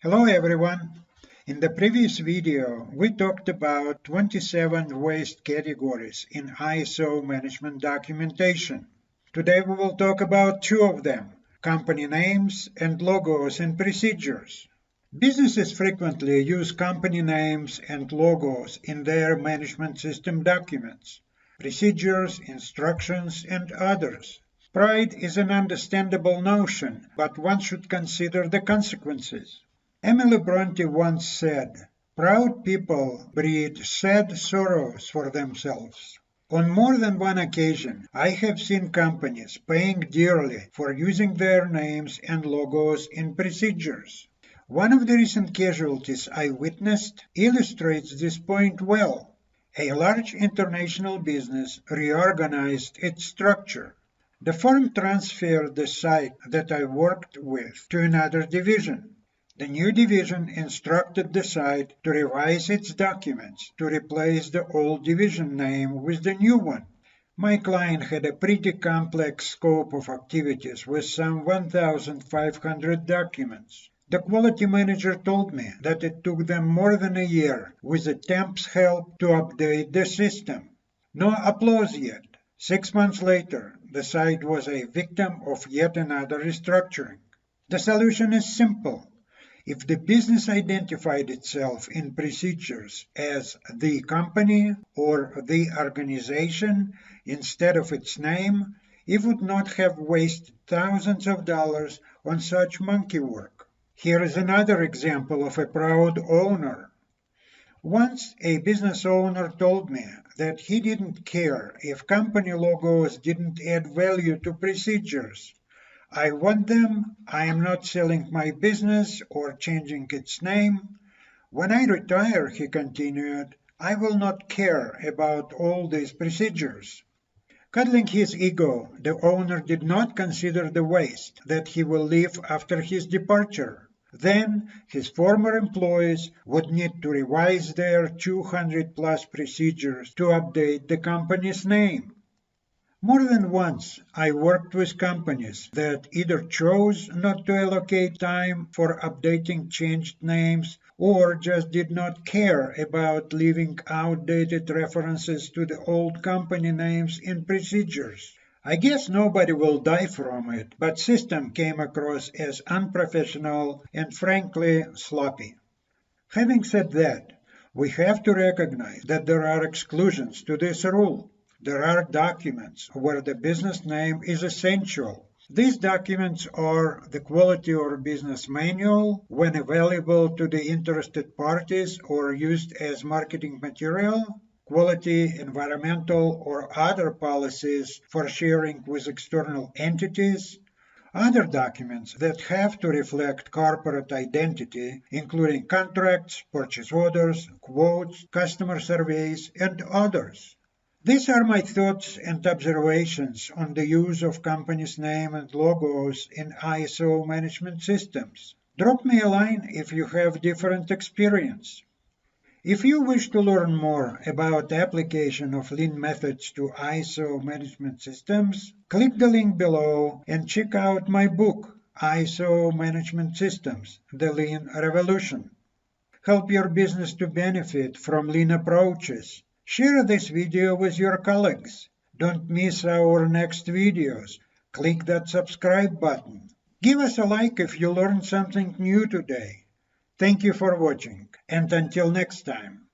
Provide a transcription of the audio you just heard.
Hello everyone. In the previous video, we talked about 27 waste categories in ISO management documentation. Today we will talk about two of them, company names and logos and procedures. Businesses frequently use company names and logos in their management system documents, procedures, instructions, and others. Pride is an understandable notion, but one should consider the consequences. Emily Bronte once said, "Proud people breed sad sorrows for themselves." On more than one occasion, I have seen companies paying dearly for using their names and logos in procedures. One of the recent casualties I witnessed illustrates this point well. A large international business reorganized its structure. The firm transferred the site that I worked with to another division. The new division instructed the site to revise its documents to replace the old division name with the new one. My client had a pretty complex scope of activities with some 1,500 documents. The quality manager told me that it took them more than a year, with a temp's help, to update the system. No applause yet. 6 months later, the site was a victim of yet another restructuring. The solution is simple. If the business identified itself in procedures as the company or the organization instead of its name, it would not have wasted thousands of dollars on such monkey work. Here is another example of a proud owner. Once a business owner told me that he didn't care if company logos didn't add value to procedures. I want them, I am not selling my business or changing its name. When I retire, he continued, I will not care about all these procedures. Cuddling his ego, the owner did not consider the waste that he will leave after his departure. Then his former employees would need to revise their 200 plus procedures to update the company's name. More than once, I worked with companies that either chose not to allocate time for updating changed names or just did not care about leaving outdated references to the old company names in procedures. I guess nobody will die from it, but system came across as unprofessional and frankly sloppy. Having said that, we have to recognize that there are exclusions to this rule. There are documents where the business name is essential. These documents are the quality or business manual when available to the interested parties or used as marketing material, quality, environmental, or other policies for sharing with external entities, other documents that have to reflect corporate identity, including contracts, purchase orders, quotes, customer surveys, and others. These are my thoughts and observations on the use of companies' name and logos in ISO management systems. Drop me a line if you have different experience. If you wish to learn more about the application of lean methods to ISO management systems, click the link below and check out my book, ISO Management Systems, The Lean Revolution. Help your business to benefit from lean approaches. Share this video with your colleagues. Don't miss our next videos. Click that subscribe button. Give us a like if you learned something new today. Thank you for watching, and until next time.